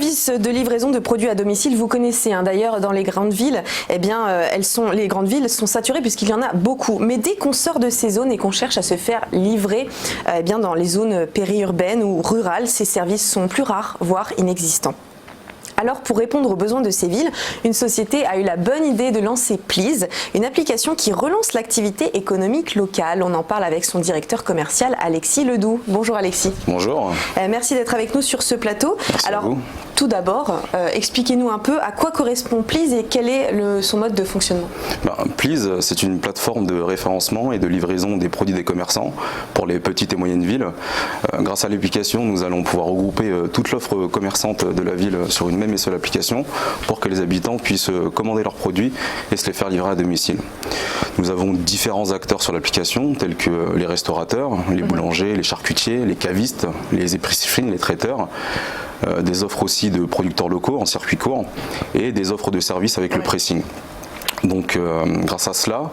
services de livraison de produits à domicile, vous connaissez. D'ailleurs, dans les grandes villes, les grandes villes sont saturées puisqu'il y en a beaucoup. Mais dès qu'on sort de ces zones et qu'on cherche à se faire livrer, dans les zones périurbaines ou rurales, ces services sont plus rares, voire inexistants. Alors, pour répondre aux besoins de ces villes, une société a eu la bonne idée de lancer Please, une application qui relance l'activité économique locale. On en parle avec son directeur commercial, Alexis Ledoux. Bonjour Alexis. Bonjour. Merci d'être avec nous sur ce plateau. Merci à vous. Tout d'abord, expliquez-nous un peu à quoi correspond Please et quel est son mode de fonctionnement. Please, c'est une plateforme de référencement et de livraison des produits des commerçants pour les petites et moyennes villes. Grâce à l'application, nous allons pouvoir regrouper toute l'offre commerçante de la ville sur une même et seule application pour que les habitants puissent commander leurs produits et se les faire livrer à domicile. Nous avons différents acteurs sur l'application tels que les restaurateurs, les boulangers, les charcutiers, les cavistes, les épiceries fines, les traiteurs. Des offres aussi de producteurs locaux en circuit court et des offres de services avec le pressing. Donc grâce à cela,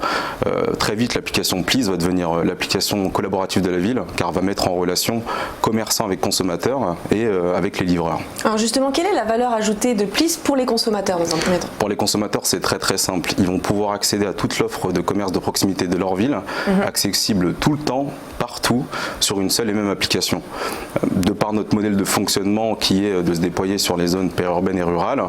très vite l'application Please va devenir l'application collaborative de la ville car elle va mettre en relation commerçants avec consommateurs et avec les livreurs. Alors justement, quelle est la valeur ajoutée de Please pour les consommateurs dans un premier temps? Pour les consommateurs, c'est très simple. Ils vont pouvoir accéder à toute l'offre de commerce de proximité de leur ville, accessible tout le temps, partout, sur une seule et même application. De par notre modèle de fonctionnement qui est de se déployer sur les zones périurbaines et rurales,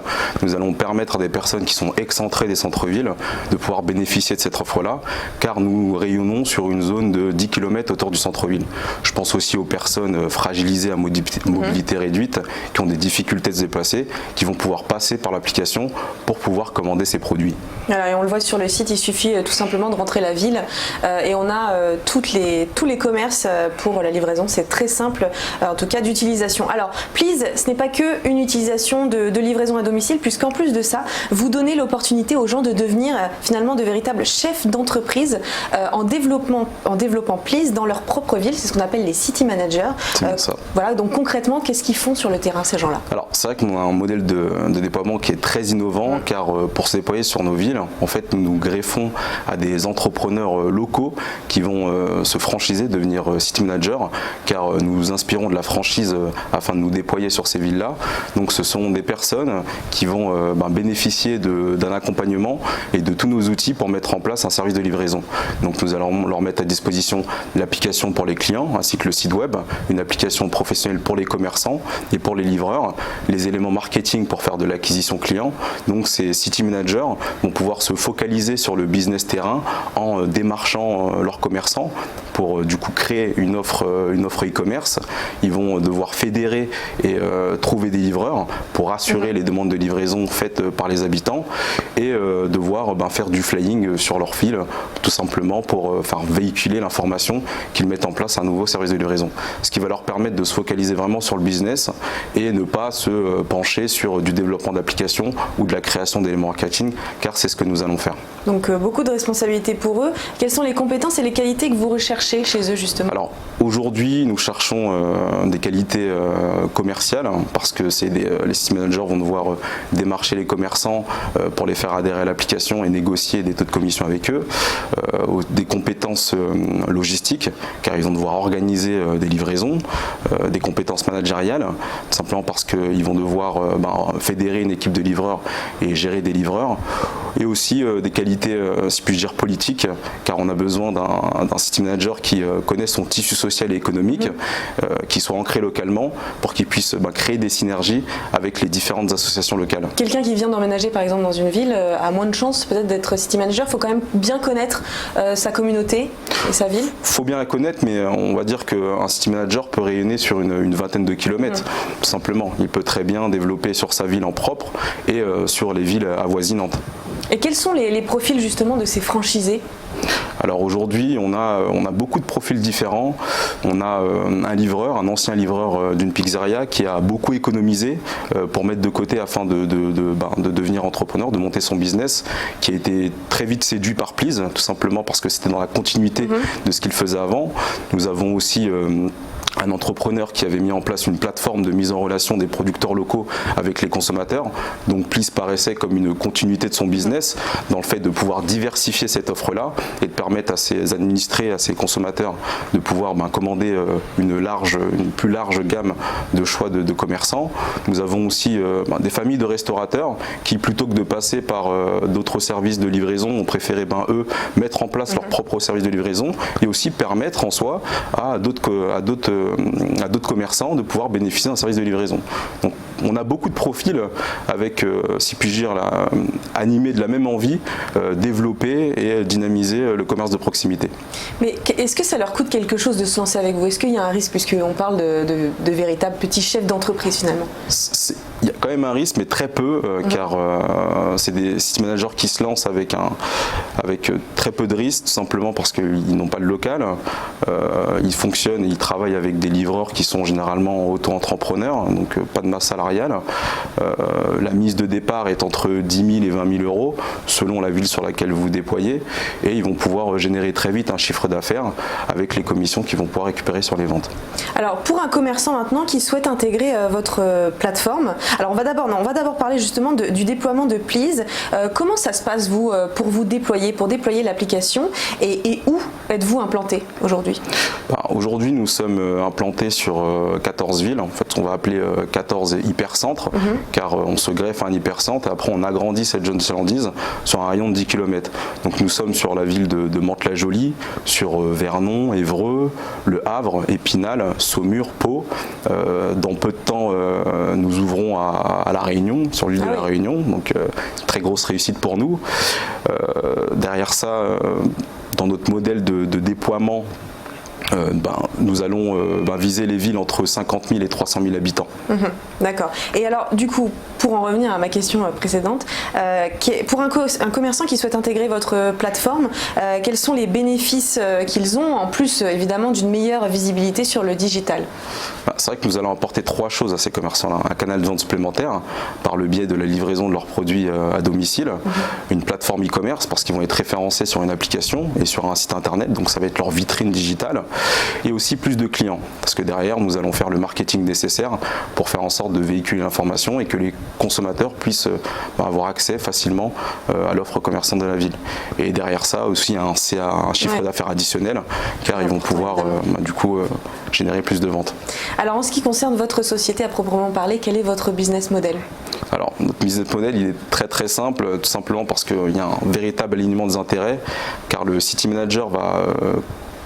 nous allons permettre à des personnes qui sont excentrées des centres-villes de pouvoir bénéficier de cette offre-là, car nous rayonnons sur une zone de 10 km autour du centre-ville. Je pense aussi aux personnes fragilisées à mobilité réduite, qui ont des difficultés de se déplacer, qui vont pouvoir passer par l'application pour pouvoir commander ces produits. Alors, et on le voit sur le site, il suffit tout simplement de rentrer la ville et on a tous les commerces pour la livraison. C'est très simple, en tout cas d'utilisation. Alors, Please, ce n'est pas que une utilisation de livraison à domicile, puisqu'en plus de ça, vous donnez l'opportunité aux gens de devenir finalement de véritables chefs d'entreprise en développant Please dans leur propre ville. C'est ce qu'on appelle les city managers. Voilà, donc concrètement, qu'est-ce qu'ils font sur le terrain, ces gens-là? Alors, c'est vrai qu'on a un modèle de déploiement qui est très innovant, car pour se déployer sur nos villes, en fait, nous nous greffons à des entrepreneurs locaux qui vont se franchiser, devenir city managers, car nous nous inspirons de la franchise afin de nous déployer sur ces villes-là. Donc, ce sont des personnes qui vont bénéficier d'un accompagnement et de tous nos outils pour mettre en place un service de livraison. Donc, nous allons leur mettre à disposition l'application pour les clients ainsi que le site web, une application professionnelle pour les commerçants et pour les livreurs, les éléments marketing pour faire de l'acquisition client. Donc, ces city managers vont pouvoir se focaliser sur le business terrain en démarchant leurs commerçants pour du coup créer une offre e-commerce. Ils vont devoir fédérer et trouver des livreurs pour assurer les demandes de livraison faites par les habitants et devoir faire du flying sur leur fil, tout simplement pour faire véhiculer l'information qu'ils mettent en place un nouveau service de livraison. Ce qui va leur permettre de se focaliser vraiment sur le business et ne pas se pencher sur du développement d'applications ou de la création d'éléments marketing, car c'est ce que nous allons faire. Donc beaucoup de responsabilités pour eux. Quelles sont les compétences et les qualités que vous recherchez chez eux justement? Alors aujourd'hui, nous cherchons des qualités commerciales, parce que les city managers vont devoir démarcher les commerçants pour les faire adhérer à l'application et négocier des taux de commission avec eux, des compétences logistiques, car ils vont devoir organiser des livraisons, des compétences managériales, tout simplement parce qu'ils vont devoir fédérer une équipe de livreurs et gérer des livreurs, et aussi des qualités, si puis dire, politiques, car on a besoin d'un city manager qui connaisse son tissu social et économique, qui soit ancré localement, pour qu'il puisse créer des synergies avec les différentes associations locales. Quelqu'un qui vient d'emménager par exemple dans une ville a moins de chances peut-être d'être city manager. Il faut quand même bien connaître sa communauté et sa ville. Il faut bien la connaître, mais on va dire qu'un city manager peut rayonner sur une vingtaine de kilomètres, tout simplement. Il peut très bien développer sur sa ville en propre et sur les villes avoisinantes. Et quels sont les profils justement de ces franchisés? Alors aujourd'hui, on a beaucoup de profils différents. On a un ancien livreur d'une pizzeria qui a beaucoup économisé pour mettre de côté afin de devenir entrepreneur, de monter son business, qui a été très vite séduit par Please, tout simplement parce que c'était dans la continuité de ce qu'il faisait avant. Nous avons aussi un entrepreneur qui avait mis en place une plateforme de mise en relation des producteurs locaux avec les consommateurs. Donc Please paraissait comme une continuité de son business dans le fait de pouvoir diversifier cette offre-là et de permettre à ses administrés, à ses consommateurs de pouvoir commander une plus large gamme de choix de commerçants. Nous avons aussi des familles de restaurateurs qui, plutôt que de passer par d'autres services de livraison, ont préféré eux mettre en place leur propre service de livraison et aussi permettre en soi à d'autres commerçants de pouvoir bénéficier d'un service de livraison. Donc, on a beaucoup de profils avec, si puis-je dire, animés de la même envie, développer et dynamiser le commerce de proximité. Mais est-ce que ça leur coûte quelque chose de se lancer avec vous? Est-ce qu'il y a un risque, puisqu'on parle de véritables petits chefs d'entreprise finalement? Il y a quand même un risque, mais très peu, car c'est des city managers qui se lancent avec très peu de risques, tout simplement parce qu'ils n'ont pas de local. Ils fonctionnent et ils travaillent avec des livreurs qui sont généralement auto-entrepreneurs, donc pas de masse salariale. La mise de départ est entre 10 000 et 20 000 euros selon la ville sur laquelle vous vous déployez, et ils vont pouvoir générer très vite un chiffre d'affaires avec les commissions qu'ils vont pouvoir récupérer sur les ventes. Alors pour un commerçant maintenant qui souhaite intégrer votre plateforme, alors on va d'abord parler justement du déploiement de Please. Comment ça se passe pour déployer l'application, et où êtes-vous implanté aujourd'hui? Aujourd'hui nous sommes implantés sur 14 villes, en fait on va appeler 14 hypercentres, car on se greffe à un hypercentre et après on agrandit cette zone chalandise sur un rayon de 10 km. Donc nous sommes sur la ville de Mantes-la-Jolie, sur Vernon, Évreux, Le Havre, Épinal, Saumur, Pau. Dans peu de temps nous ouvrons à La Réunion, sur l'île de La Réunion, donc très grosse réussite pour nous. Derrière ça, dans notre modèle de déploiement, nous allons viser les villes entre 50 000 et 300 000 habitants. D'accord. Et alors, du coup, pour en revenir à ma question précédente, pour un commerçant qui souhaite intégrer votre plateforme, quels sont les bénéfices qu'ils ont, en plus évidemment d'une meilleure visibilité sur le digital? C'est vrai que nous allons apporter 3 choses à ces commerçants-là. Un canal de vente supplémentaire par le biais de la livraison de leurs produits à domicile, une plateforme e-commerce parce qu'ils vont être référencés sur une application et sur un site internet, donc ça va être leur vitrine digitale, et aussi plus de clients parce que derrière nous allons faire le marketing nécessaire pour faire en sorte de véhiculer l'information et que les consommateurs puissent avoir accès facilement à l'offre commerçante de la ville. Et derrière ça aussi un chiffre d'affaires additionnel, car ils vont pouvoir générer plus de ventes. Alors en ce qui concerne votre société à proprement parler, quel est votre business model? Alors notre business model il est très très simple, tout simplement parce qu'il y a un véritable alignement des intérêts, car le city manager va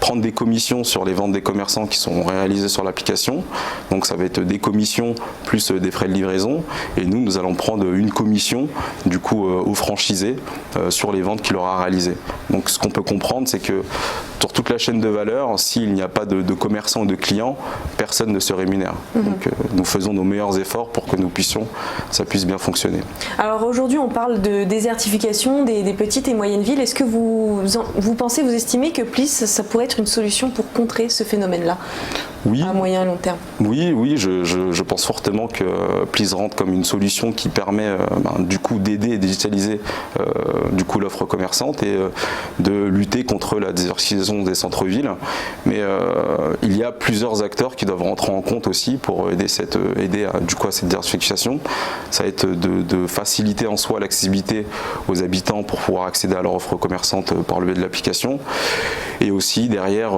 prendre des commissions sur les ventes des commerçants qui sont réalisées sur l'application. Donc ça va être des commissions plus des frais de livraison, et nous allons prendre une commission du coup aux franchisés sur les ventes qu'il aura réalisées. Donc ce qu'on peut comprendre, c'est que sur toute la chaîne de valeur, s'il n'y a pas de commerçants ou de clients, personne ne se rémunère. Donc nous faisons nos meilleurs efforts pour que ça puisse bien fonctionner. Alors aujourd'hui on parle de désertification des petites et moyennes villes. Est-ce que vous estimez que Please ça pourrait être une solution pour contrer ce phénomène-là? Oui. À moyen et long terme. Oui, je pense fortement que Please rentre comme une solution qui permet du coup d'aider et digitaliser l'offre commerçante et de lutter contre la désertification des centres-villes. Mais il y a plusieurs acteurs qui doivent rentrer en compte aussi pour aider à cette désertification. Ça va être de faciliter en soi l'accessibilité aux habitants pour pouvoir accéder à leur offre commerçante par le biais de l'application, et aussi derrière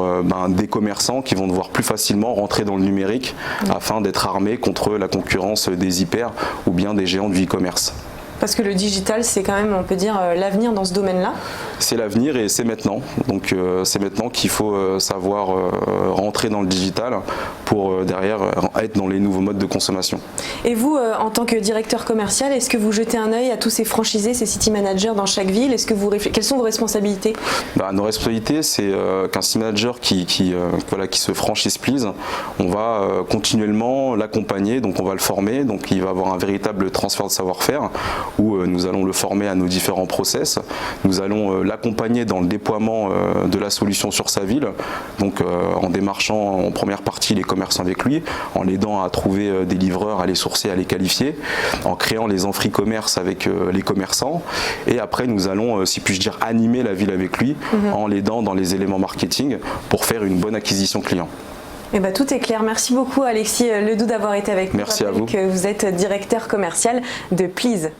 des commerçants qui vont devoir plus facilement rentrer dans le numérique afin d'être armés contre la concurrence des hyper ou bien des géants du e-commerce. Parce que le digital, c'est quand même, on peut dire, l'avenir dans ce domaine-là. C'est l'avenir et c'est maintenant. Donc c'est maintenant qu'il faut savoir rentrer dans le digital pour derrière être dans les nouveaux modes de consommation. Et vous, en tant que directeur commercial, est-ce que vous jetez un œil à tous ces franchisés, ces city managers dans chaque ville? Quelles sont vos responsabilités? Nos responsabilités, c'est qu'un city manager qui se franchise Please, on va continuellement l'accompagner, donc on va le former, donc il va avoir un véritable transfert de savoir-faire, où nous allons le former à nos différents process. Nous allons l'accompagner dans le déploiement de la solution sur sa ville, donc en démarchant en première partie les commerçants avec lui, en l'aidant à trouver des livreurs, à les sourcer, à les qualifier, en créant les enfris commerce avec les commerçants, et après nous allons, si puis-je dire, animer la ville avec lui en l'aidant dans les éléments marketing pour faire une bonne acquisition client. Eh ben, tout est clair. Merci beaucoup Alexis Ledoux d'avoir été avec nous. Merci à vous. Que vous êtes directeur commercial de Please.